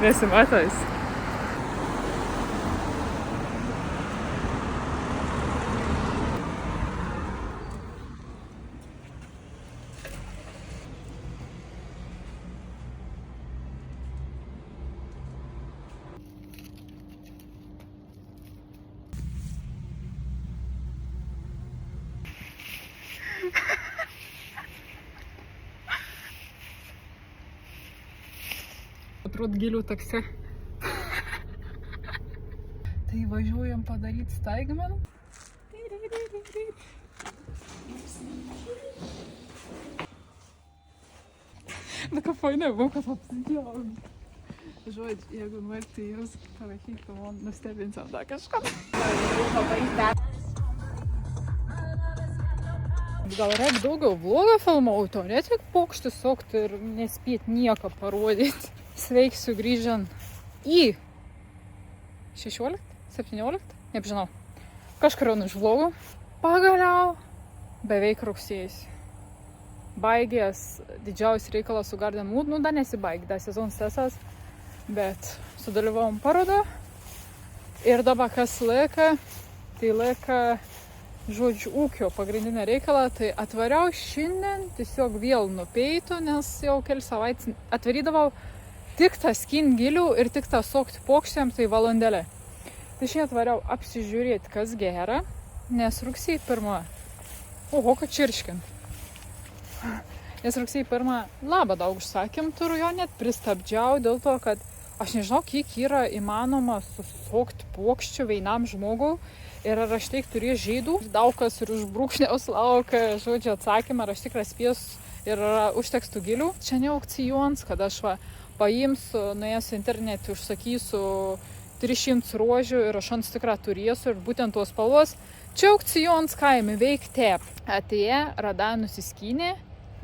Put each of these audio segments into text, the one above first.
Nesimatais. Atrodo gilių taksi. Tai važiuojam padaryti staigmeną. Na ką fainai, buvo, kad apsidėjom. Žodžiu, jeigu norite jūs parašyti, man nustebinsim dar kažką. Gal reikia daugiau vlogą filmauti, o ne tik pokštis sukti ir nespėt nieko parodyti. Sveiki sugrįžant į 16, 17, nežinau, kažkurio iš vlogų. Pagaliau beveik rugsėjais. Baigės didžiausias reikalas su Garden Mood, dar nesibaigė, dar sezonas tęsas, bet sudalyvavom parodą. Ir dabar kas lieka, tai lieka žodžiu ūkio pagrindinė reikala, tai atvariau šiandien tiesiog vėl nupeitų, nes jau keli savaitės atvarydavau tik tą skin gilių ir tik tą sokti pokštėm, tai valandėlė. Tai šiandien atvariau apsižiūrėti, kas gera, nes rugsėjai 1. Oho, kad čirškint. Nes rugsėjai 1 labai daug užsakymų turiu, jo net pristabdžiau dėl to, kad aš nežinau, kiek yra įmanoma susokti pokščių vienam žmogui. Ir ar aš tiek turėjau žydų, daug kas ir už brūkšniaus laukia, žodžiu, atsakymą, ar aš tikrai spėsiu ir užteks tų gilių. Čia ne aukcijons, kad aš paimsiu, nuėjęs internete, užsakysiu 300 rožių ir aš ant tikrą turėsiu ir būtent tos spalvos. Čia aukcijons kaime, veik tep. Atėję, rada nusiskynė,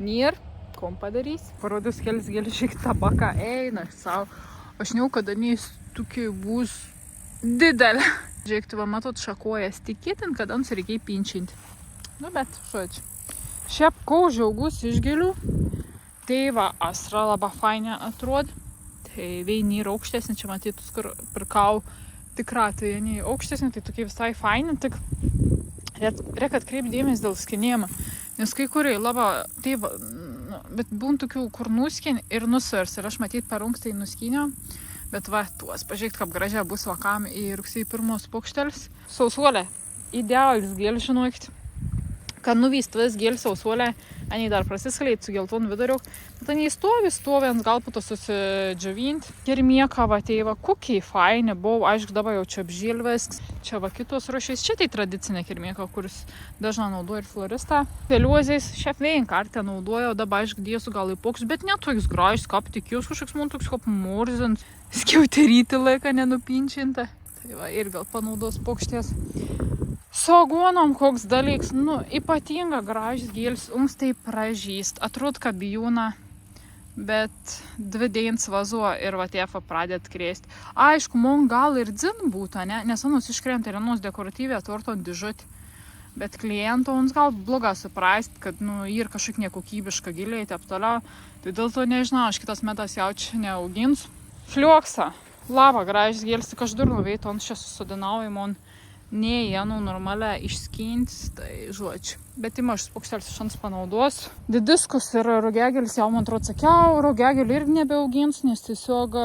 nėr, kom padarys. Parodys kelis gėlis šiek tabaką, eina savo. Aš nežinau, kada neįs tokiai bus didelė. Žiūrėkti, va, matot, šakojas tikėtin, kad ant reikia pinčinti. Nu, bet, žodžiu. Šiaip kaužiaugus iš gėlių. Tai va, asra labai fainė atrodo. Tai vieni yra aukštesnė, čia matytus, kur pirkau tikrą, tai vieni aukštesnė, tai tokie visai fainė, tik reikia atkreipti dėmesį dėl skinėjimo. Nes kai kurie labai, tai va, bet būn tokių, kur nuskin ir nusvers. Ir aš matyt per anksti nuskiniau. Bet va, tuos pažiūrėkit, kaip gražiai bus vakam į rugsėjį 1 pokštelis. Sausuolė. Idealis gėlis, žinokit. Kad nuvyst vis gėlis sausuolė, aniai dar prasiskleid su geltonu viduriu. Bet aniai stovi ant galputo susidžiavinti. Ir mieka, va, tai va, kokiai faini buvo. Aišku, dabar jau čia apžilvės. Čia va kitos rušys. Čia tai tradicinė kirmieka, kuris dažnai naudoja ir floristą. Peliuozės šiaip vien kartą naudojo, dabar aišku dėsiu gal į pokštį, bet ne toks gražus, kaip tikius, kažkoks man toks kaip murzint. Skiauteryti laiką nenupinčinta. Tai va, ir gal panaudos pokštės. Sogonom koks dalyks, nu, ypatinga gražus gėlis, uns tai pražyst. Atrodo, kad bijūna, bet 2 dienas vazuo ir va tiefa pradėt krėsti. Aišku, man gal ir dzin būta, ne? Nes anus iškrenta ir anus dekoratyvė torto dėžutį. Bet kliento uns gal bloga suprast, kad, nu, ir kažkaip nekokybiška giliai, taip toliau. Tai dėl to nežinau, aš kitas metas jaučiu neauginsiu. Flioksa. Lava gražus gėlis, tik aš dur nuveitų, ant čia susodinau, man neįėnų normalią išskinti, tai žodžiu. Bet aš pokštelis šans panaudosiu. Didiskus ir rugiagėlis jau man atrodo sakiau, rugiagėlį irgi nebeauginsiu, nes tiesiog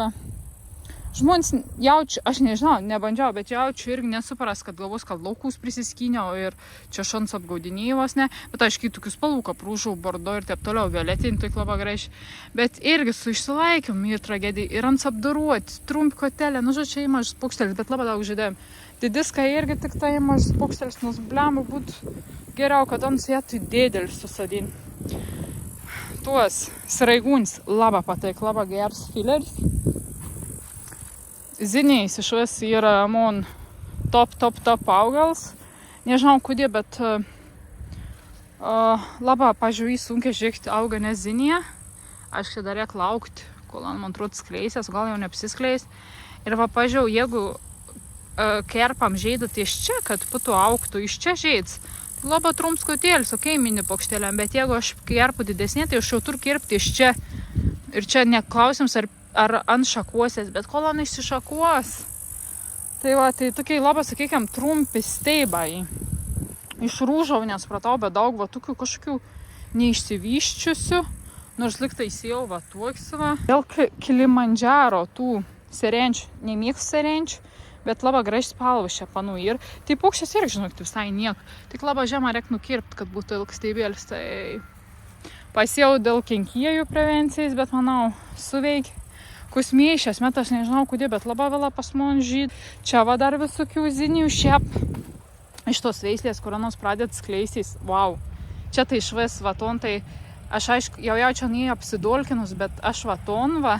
žmonės jaučiu, aš nežinau, nebandžiau, bet jaučiu irgi nesupras, kad galvos, kad laukus prisiskyniau ir čia šans apgaudinėjos, ne. Bet aiškiai tokius spalvų, kaip rūžų, bordo ir taip toliau, violetinį, tai labai gražiai. Bet irgi su išsilaikymu ir tragedijai, ir ant apdaruoti, trumpi kotelė, nu žodžiu, čia mažas pokštelis, bet labai daug žaidėjom. Didiską irgi tik tai mažas pokštelis, nors bliamų būtų geriau, kad ant vietoj dėdelį susadinti. Tuos sraigūnis labai pateik, labai geras fileris. Ziniais iš vis yra man top augals. Nežinau kodėl, bet labai, pažiūrėjau, sunkiai žiūrėkti auga ne zinėje. Aš čia dar reikia laukti, kol man atrodo skleisės, gal jau neapsiskleis. Ir va, pažiūrėjau, jeigu kerpam žeidą ties čia, kad po to augtų iš čia žeids, Labai trumskutėlis, mini pokštelėm, bet jeigu aš kerpu didesnė, tai aš jau turiu kirpti iš čia. Ir čia neklausims, ar ant šakuosės, bet kol ant išsišakuos. Tai va, tai tokiai labai, sakykime, trumpi steibai. Iš rūžau nespratau, bet daug va tokių kažkokių neišsivyščiusių. Nors liktai jau va tuoks va. Dėl Kilimandžaro tų serenčių, nemėgstu serenčių, bet labai gražiai spalva šią panų. Ir tai paukščias irgi, žinokit, visai nieko. Tik labai žemą reik nukirpt, kad būtų ilgas steibėlis. Tai pasėjau dėl kenkėjų prevencijais, bet manau, suveikia. Kusmiai iš esmės, aš nežinau kodėl, bet labai vėla pas man žyd. Čia va dar visokių zinijų šiap. Iš tos veislės, kurios pradėt skleistis. Wow. Čia tai šves vaton, tai aš aišku, jau čia nei apsidolkinus, bet aš vaton va,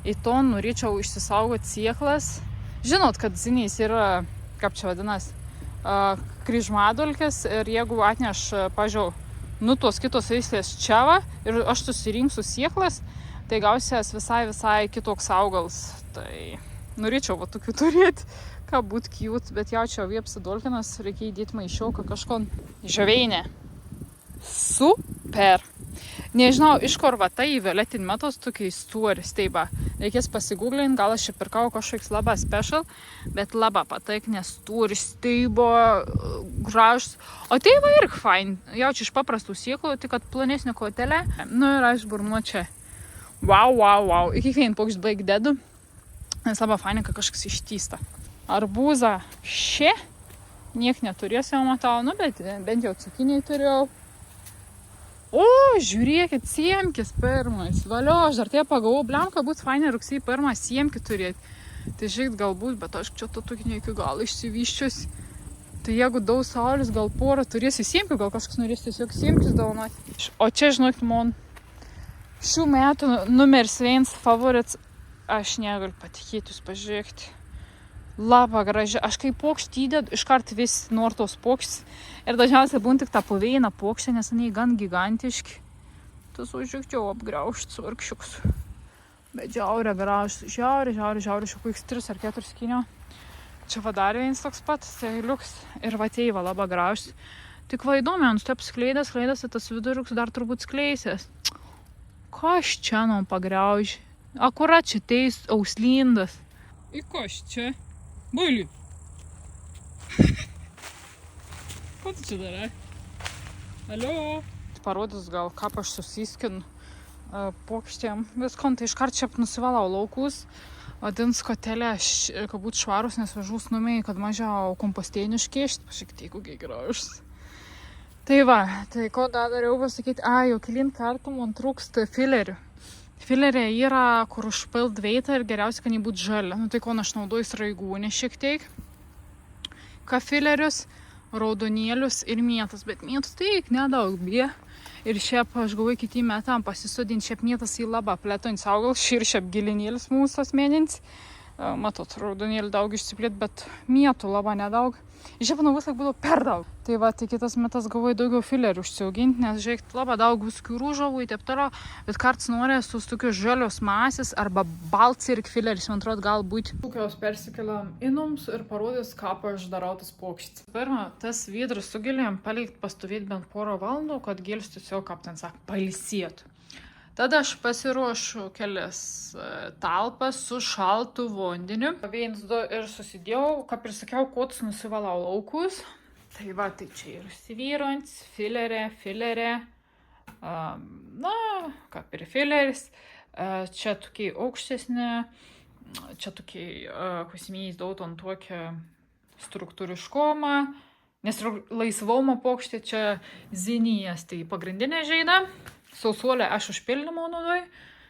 į ton norėčiau išsisaugoti sieklas. Žinot, kad zinys yra, kaip čia vadinas, kryžmadolkės ir jeigu atneš, pažiūrėjau, tos kitos veislės čia va ir aš susirinksiu sieklas, tai gausies visai kitoks augals. Tai norėčiau va tokių turėti, ką būt cute, bet jau čia apsidolkinas, reikia įdėti maišiauką kažkon žaveinę. Super! Nežinau, iš kur va tai violetin metos tokiai storis, tai va, reikės pasigūglinti, gal aš čia pirkau kažkoks labai special, bet labai pataik, nes storis, tai buvo gražus. O tai va irgi fain, jau čia iš paprastų sieklų, tik kad plonesnio kotelė. Nu ir aš burnu čia. Wow. Iki kiekvien paukšt baig dedu, nes labai fain, kad kažkas ištysta. Arbūzą šie, niek neturės jau matau, nu bet bent jau cukiniai turėjau. O, žiūrėkit, siemkis pirmas. Valio, aš dar tai pagavau, blemka, būt fainai rugsėjai pirmą siemkį turėti. Tai žiūrėk galbūt, bet aš čia to tokį ne iki galo išsivyščius. Tai jeigu daug saulės, gal porą turėsiu siemkių, gal kažkas norės tiesiog siemkis dovanoti. O čia, žinok, man šių metų numeris 1 favoritas, aš negaliu patikėti, jūs pažiūrėkite. Labai graži. Aš kai pokštį įdedu, iškart vis noriu tos pokštis. Ir dažniausiai būn tik tą paveiną pokštį, nes jie gan gigantiški. Tas užžiūrėjau apgraužt svarkščiuks. Bet žiaurė gražus. Žiaurė, šiuo X3 ar 4 skinio. Čia vadarė vienas toks pat, tai liuks. Ir vateiva labai gražus. Tik va įdomi, ant step skleidės, tas viduriuks dar turbūt skleisės. Kas čia man pagraužė? Akurat čia teis auslindas. Į kas čia? Baili. Ko tu čia darai? Alio. Parodys gal, kaip aš susiskinu pokštėm. Viskon, tai iškart čia nusivalau laukus. Vadins kotelė, kad būt švarus, nes važus numėjai, kad mažiau kompostėnių iškėšti. Pašiek tai kokie gražus. Tai va, tai ko dar dariau pasakyti, jau kelin kartų man trūksta filerių. Filerė yra, kur užpild veitą ir geriausia, kad jį būt žalia. Nu tai ko aš naudoju sraigūnį šiek tiek. Ką filerius, raudonėlius ir mėtas. Bet mėtus tai nedaug bie. Ir šiaip aš galvoju kitį metam pasisodinti. Šiaip mėtas į labai plėtojant augalus. Ir šiaip gilinėlis mūsų asmenins. Matot, raudonėlį daug išsiplėt, bet mėtų labai nedaug. Šiaip manau visą būtų per daug. Tai va, tai kitas metas galvoju daugiau filerių užsiauginti, nes žiūrėk, labai daug viskių rūžavų į taip toliau, bet kartais norės sus tokios žalios masės arba balcirk fileris, man atrodo, galbūt. Kokios persikeliam į mums ir parodys, ką aš darau tas pokštis. Pirma, tas vidras su gėlėm palikti pastovėti bent porą valandų, kad gėlis tiesiog, kaip ten sako, pailsėtų. Tada aš pasiruošiu kelias talpas su šaltu vandeniu. 1, 2 ir susidėjau, kaip ir sakiau, kotus nusivalau laukus. Tai va, tai čia ir įsivyrojant, filerė, kaip ir fileris. Čia tokiai aukštesnė, čia tokiai, kusimėjais dauton tokią struktūriškumą. Nes laisvaumo pokštė čia zinijas, tai pagrindinė žaida. Sausuolė aš užpildymą naudoju.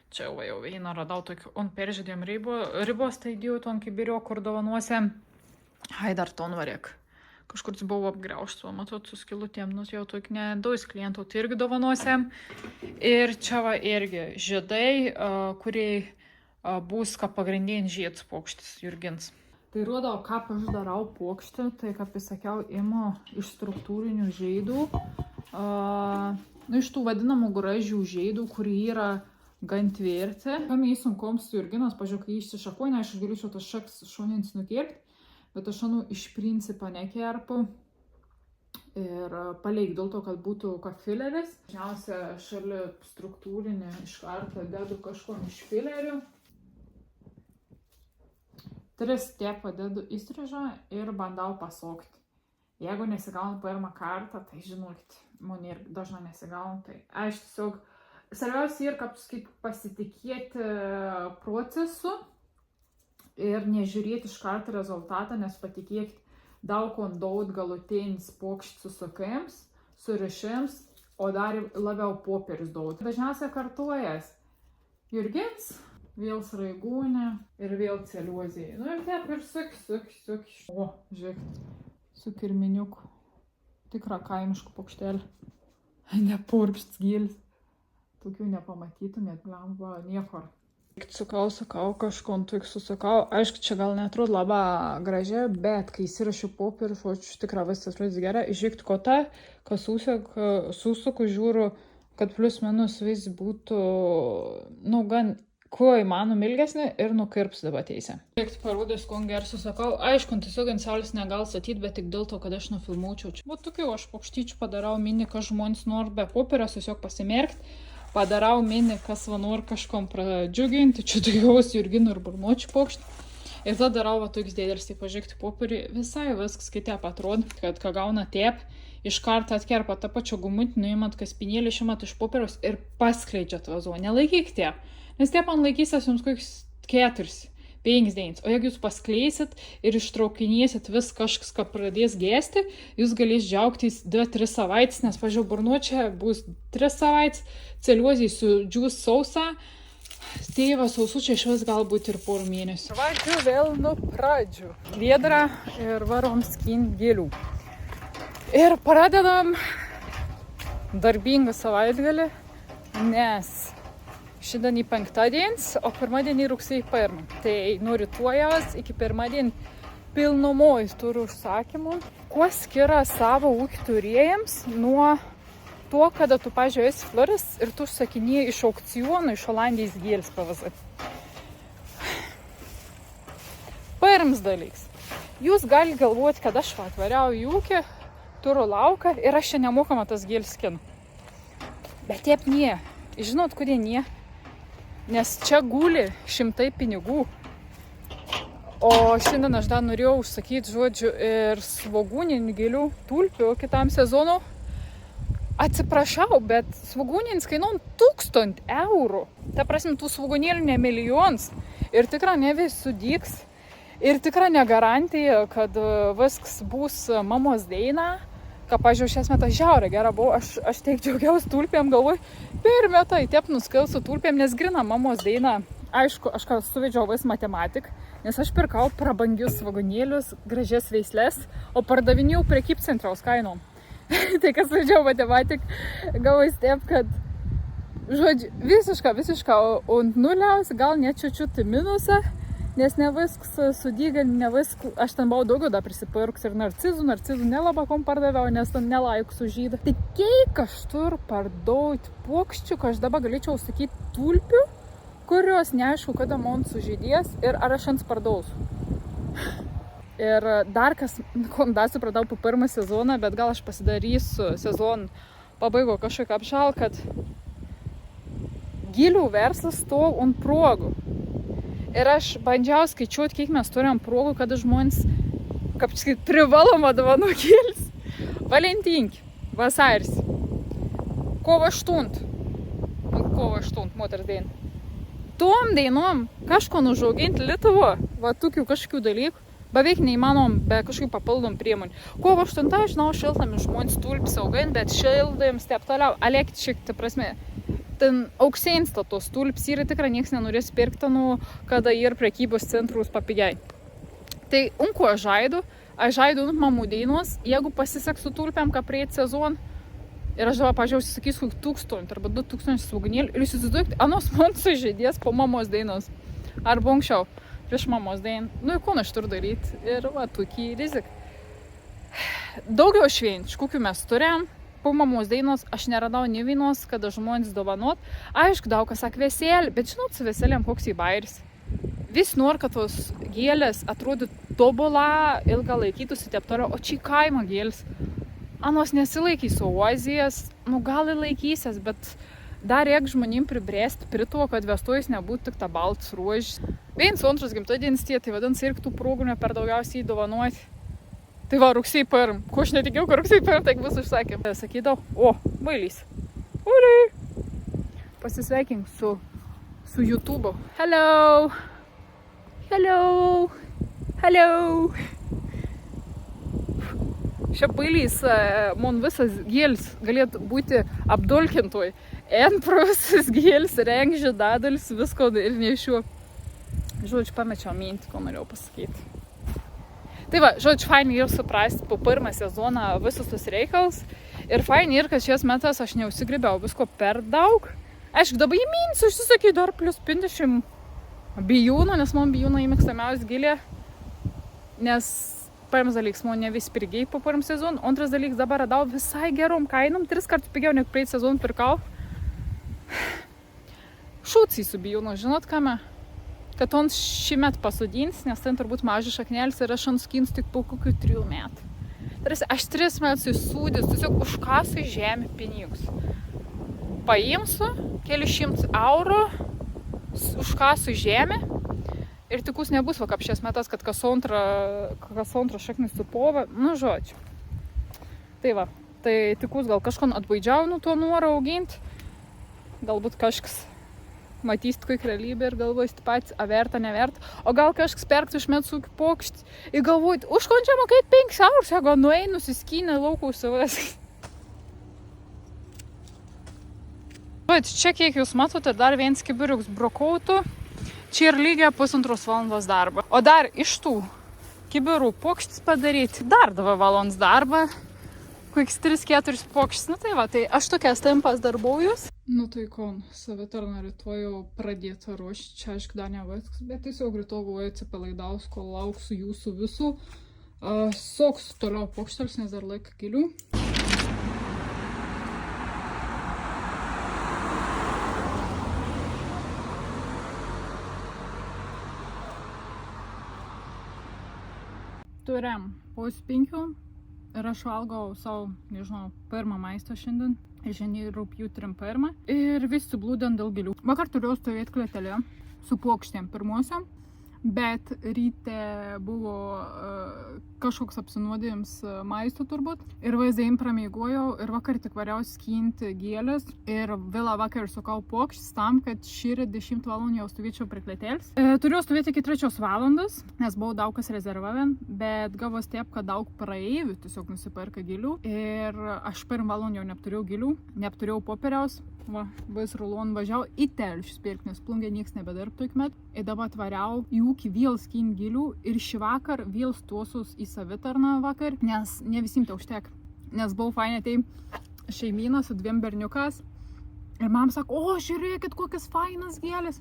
Čia jau vieną radau tokių, on peržydėjom ribos, tai dėjau ton kibirio, kur dovanuose. Dar ton varėk. Kažkur buvo apgraužtų, matot, su skilutėm, nu jau tokį nedaug klientų, tai irgi dovanuose. Ir čia va irgi žiedai, kurie bus kaip pagrindinį žiedus pokštis Jurgins. Tai rodo, ką aš darau pokštį, tai kaip įsakiau, imu iš struktūrinių žiedų. Iš tų vadinamų gražių žaidų, kurie yra gan tvirti. Kam jį sunkom su Jurginas, pažiūrėjau, kai išsišakuoja, aš galėčiau tas šaks šonins nukirpti, bet aš iš principo nekerpu. Ir paleik dėl to, kad būtų kafileris. Dažniausia šalia struktūrinį iš karto dedu kažkom iš filerių. 3 stiepą dedu įstrižą ir bandau pasokti. Jeigu nesigaunu pirmą kartą, tai žinokit, man ir dažnai nesigaunu. Tai aš tiesiog, svarbiausia ir, kaip pasitikėti procesu ir nežiūrėti iš karto rezultatą, nes patikėkit, daug ko daug galutinis pokštis susukėms, surišims, o dar labiau popierius daug. Dažniausiai kartuojas jurgins, vėl sraigūnė ir vėl celiozija. Nu ir taip ir suk. O, žiūrėkit, su kirminiuku. Tikra kaimiškų pokštelė. Nepurkšts gilis. Tokių nepamatytumėt, blemba, niekur. Sukau, kažkom tik susukau. Aišku, čia gal neatrodo labai gražiai, bet kai įsirašiu popierius, tikrai viskas atrodys gerai. Žiūrėkit, kota, kas susuku, žiūriu, kad plius minus vis būtų, nu, gan kuo įmanom ilgesnė ir nukirps dabar teisė. Žiūrėkit, parodys, ko gerai susakau. Aišku, tiesiog ant saulės negal statyti, bet tik dėl to, kad aš nufilmuočiau. Va tokiu aš pokštyčių padarau mini, kas žmonės nori be popieriaus tiesiog pasimerkti. Padarau mini, kas va nori kažkom pradžiuginti, čia daugiaus jurginų ir burnočių pokštį. Ir tada darau va toks dėdelis, tai pažiūrėkti popierį, visai viskas kitaip atrodo, kad ką gauna tep, iš karto atkerpa tą pačią gumutį, nuimat kaspinėlį, išimat iš popieriaus ir paskleidžiat vazu. Nelaikyk tep, nes tep ant laikysis jums kokius 4-5 dienas. O jeigu jūs paskleisit ir ištraukinėsit vis kažkas, ką pradės gėsti, jūs galės džiaugtis 2-3 savaitės, nes, pažiūrėjau, burnočia bus 3 savaitės, celiozijai sudžiūs sausą, stėva sausučia iš vis galbūt ir porą mėnesių. Vadžiu vėl nuo pradžių. Liedra ir varom skin gėlių. Ir pradedam darbingą savaitgalį, nes šiandien į 5-dienis, o pirmadienį rugsėjį 1. Tai nuo rytojaus iki pirmadienį pilnumoj turiu užsakymų. Kuo skiria savo ūkį turėjams nuo to, kada tu, pažiūrėjai, esi floris ir tu užsakinėjai iš aukcionų, iš Olandijos gėlės PVZ. Pirmas dalykas. Jūs gali galvoti, kad aš atvariauju į ūkį, turiu lauką ir aš čia nemokama tas gėlės skinu. Bet taip nie. Žinot, kodėl nie? Nes čia guli 100 pinigų. O šiandien aš dar norėjau užsakyti, žodžiu, ir svogūninių gėlių tulpių kitam sezonu. Atsiprašau, bet svogūninis kainuoja 1000 eurų. Ta prasme, tų svogūnėlių ne milijonus. Ir tikrai ne vis sudygs. Ir tikrai ne garantija, kad viskas bus mamos daina. Ką, pažiūrėjau, šias metas žiaurė gera buvo, aš tiek džiaugiausi tulpėm, galvoju, per metą taip nuskilsiu tulpėm, nes grina mamos daina. Aišku, aš ką suvedžiau vis matematik, nes aš pirkau prabangius svogūnėlius, gražias veislės, o pardavinėjau prekybcentraus kainom. Tai kas vedžiau matematik, galvoju taip, kad, žodžiu, visiška, ant nuliaus, gal net čiučiut minusą. Nes ne viskas sudyga, ne viskas, aš ten buvau daugiau dar prisipirks ir narcizų nelabai kom pardaviau, nes ten nelaiku sužyda. Tai kiek aš turiu parduoti pokščių, kad aš dabar galėčiau sakyti tulpių, kurios neaišku, kada man sužydės ir ar aš ant pardausiu. Ir dar kas, dar supratau po pirmą sezoną, bet gal aš pasidarysiu sezoną pabaigo kažkokią apžal, kad gėlių verslas stovi ant progų. Ir aš bandžiau skaičiuoti, kiek mes turim progų, kada žmonės, kaip sakyti, privaloma dovanų gėlės. Valentinki, vasaris, kovo 8, moters diena. Tom dainom kažko užauginti Lietuvo, va tokių kažkokių dalykų, beveik neįmanom be kažkokių papildomų priemonių. Kovo 8, žinau, šiltami žmonės tulpis auginti, bet šildams taip toliau, alėkit šiek tiek prasme. Ten auksensta tos tulpis ir tikrai nieks nenorės pirkti, kada ir prekybos centrus papigiai. Tai unku aš žaidu mamų dainos, jeigu pasiseks su tulpiam, ką prieit sezoną, ir aš dabar, pažiūrėjau, sakysiu, 1000 arba 2000 svogūnėlių, ir jūs įsivaizduokite, anos man sužydės po mamos dainos, arba anksčiau, prieš mamos dainą. Nu, ko aš turiu daryti, ir va, tokį riziką. Daugiau švenčių, kokių mes turėjom. Po mamos dainos aš neradau nė vienos, kada žmonės dovanot. Aišku, daug kas sako veselį, bet žinot, su veselėm koks įbairis. Vis nori, kad tos gėlės atrodytų tobulą, ilgą laikytųsi, taip toliau, o čia kaimo gėlės. anos nesilaikys oazijas, nu gal ir laikysies, bet dar reik žmonėm pribrėsti prie to, kad vestuvės nebūtų tik ta baltas ruožis. Viens antras gimtadienis tie, tai vadins ir tų progų ne per daugiausiai įdovanuoti. Tai va, rugsėjai pirm. Ko aš netikėjau, kad rugsėjai pirm, tai bus užsakėm. Sakydavau, o, bailys. Uri! Pasisveikink su YouTube'u. Hello! Hello! Hello! Šia bailys, man visas gėlis galėtų būti apdulkintoj. Enprusas gėlis, rengži, dadalis, visko ir nešiu. Žodžiu, pamečiau mintį, ko norėjau pasakyti. Tai va, žodžiu, fainai ir suprasti po pirmą sezoną visus tos reikals. Ir fainai ir, kad šiais metais aš neusigribėjau visko per daug. Aišku, dabar į mėnesį užsisakė dar plus 50 bijūnų, nes man bijūnai mėgstamiausia gilė. Nes pirmas dalykas, man ne vis prigiai po pirmą sezoną. Antras dalykas, dabar radau visai gerom kainom. 3 kartus pigiau, negu praeitą sezoną pirkau. Šūcį su bijūnu, žinot kame? Kad on šįmet pasodins, nes ten turbūt mažas šaknelis ir aš ant skins tik po kokių 3 metų. Tarsi, aš 3 metus įsūdęs, tiesiog užkasiu į žemę pinigus. Paimsiu kelius 100 eurų, užkasiu į žemę ir tikus nebus, va, kaip šias metas, kad kas antra šaknis supova, nu žodžiu. Tai va, tai tikus gal kažkon atbaidžiau nuo to norą auginti, galbūt kažkas matys tik realybę ir galvojus pats, a verta, neverta. O gal kažkas perktų iš metų ūkių pokštį ir galvojit, už ko čia mokėt 5 eurų, sako, nueinu, suskynę laukų savas. Čia kiek jūs matote, dar vienas kibiriuks brokautų, čia ir lygiai 1,5 valandos darbo. O dar iš tų kibirų pokštis padaryti dar 2 valandos darbą, kokius 3-4 pokštis. Nu tai va, tai aš tokias tempas darbaujus. Nu tai kon, savitarna rytoj jau pradėta ruošti, čia aišku dar nevasks, bet tiesiog rytoj buvau atsipalaidaus, kol lauksiu jūsų visų. Soks toliau pokštels, nes dar laiką gilių. Turim pus 5 ir aš valgau savo, nežinau, pirmą maistą šiandien. Šiandien rugpjūtį 1 ir vis sublūdant dėl gėlių. Vakar turėjau stovėti kletelė su puokštėm pirmosiam, bet ryte buvo kažkoks apsinuodėjims maisto turbūt. Ir vaizdaim pramiegojau ir vakar tik variau skinti gėlės ir vėlą vakar sukau puokštis tam, kad šįryt 10 valandų jau stovėčiau prie kletelės. Turėjau stovėti iki 3 valandos, nes buvau daug kas rezervavę, bet gavos taip, kad daug praeivių tiesiog nusipirka gėlių ir aš 1 valandą jau neapturėjau gėlių, neapturėjau popieriaus. Va, vis rulon važiavau į telšius pirkti, nes plungė nieks nebedarb tuomet. Ir dabar atvariau į ūkį vėl skin gėlių ir šį vakar vėl stuosius į savitarną vakar, nes ne visim tai užtek. Nes buvau fainė tai šeimyną su 2 berniukas ir mam sako, o žiūrėkit kokias fainas gėlės.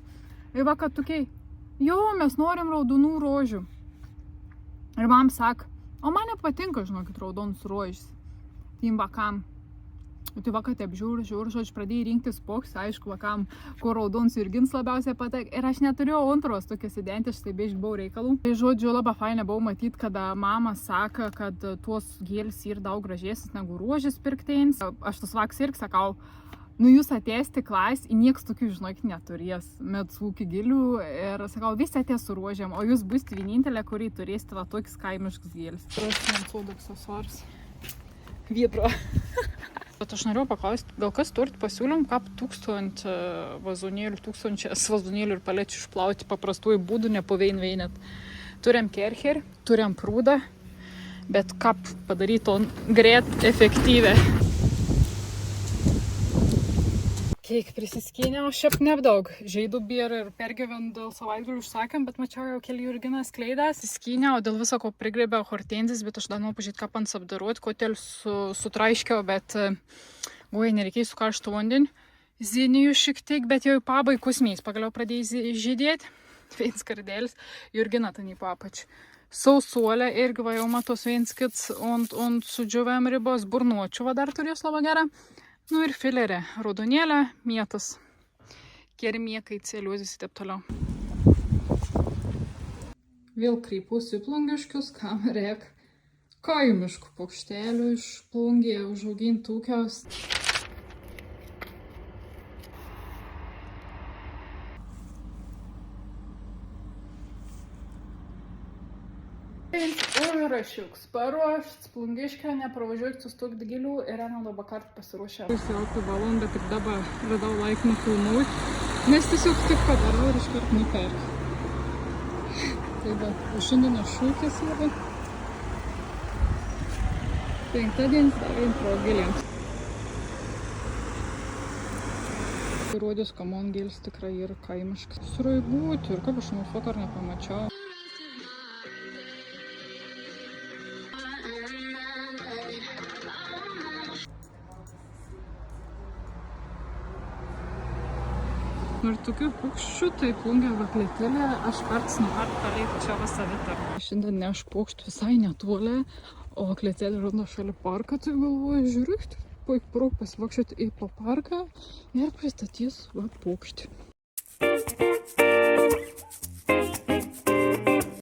Ir vakar tokiai, jo, mes norim raudonų rožių. Ir mam sako, o man nepatinka, žinokit, raudonus rožys. Tim vakam. Tai vakar taip žiūriu, žodžiu, pradėjai rinktis pokštis, aišku, vakam, ko raudons ir gins labiausiai patek. Ir aš neturėjau antros tokias identiškai, tai beišk buvau reikalų. Tai žodžiu, labai fainė buvau matyti, kada mama sako, kad tuos gėlis yra daug gražesnis negu rožės pirktiems. Aš tas vaks irgi sakau, nu jūs atėsite klas, į nieks tokių, žinokit, neturės medsūkių gėlių. Ir sakau, visi atės su rožėm, o jūs būsite vienintelė, kurį turėsite va tokius kaimiškus gėlis. Prasim sūdų aksesuaras. Kvietro. Bet aš norėjau paklausti, gal kas turit pasiūlym, kaip 1000 vazonėlių ir palečių išplauti paprastųjų būdų, nepoveinveinėt. Turim kercherį, turim prūdą, bet kaip padaryti to greit efektyviai. Kiek prisiskyniau, šiaip neapdaug. Žaidų bėr ir pergyvent dėl savaitgalių užsakėm, bet mačiau jau keli jurginas kleidas. Prisiskyniau, dėl viso ko prigrėbėjau hortenzijas, bet aš dar noriu pažiūrėti, kaip ant apdaruoti, kotel sutraiškiau, bet goja nereikėjo su karštu vandeniu. Zinijų šiek tiek, bet jau į pabaigą kusmiais. Pagaliau pradėjai žydėti. Viens kardelis, jurgina ten į papačią. Sausuolė irgi va jau matos viens kits ant sudžiuvėm ribos. Burnuočių va dar turės labai gerą. Nu ir filerė, raudonėlė, mėtas, kermiekai, celiuzis ir taip toliau. Vėl krypus į Plungiškius, kam reik kaimiškų paukštelių iš Plungėje užauginti ūkiaus. Užrašiuks paruošt, Plungiškę nepravažiuot sustok gilių ir Renaldo bakart pasiruošę. Jau apie valandą tik dabar radau laiką nufilmuot, nes tiesiog tik padarau ir iškart nuperk. Tai va, šiandienos šūkis yra. Penktadienis dar intro gėlėms. Įrodys, ka man gėlis tikrai yra kaimiškas. Suraibūti ir kaip aš mūsų vakar nepamačiau. Ir tokių paukščių, tai Plungė Vaklėtelė, aš karts nuo karto palieku čia vasavitą. Šiandien ne aš paukštų visai netoli, o Vaklėtelė randa šalia parką, tai galvoju, žiūrėkti, puik prog pasivakščioti į po parką ir pristatys va paukštį.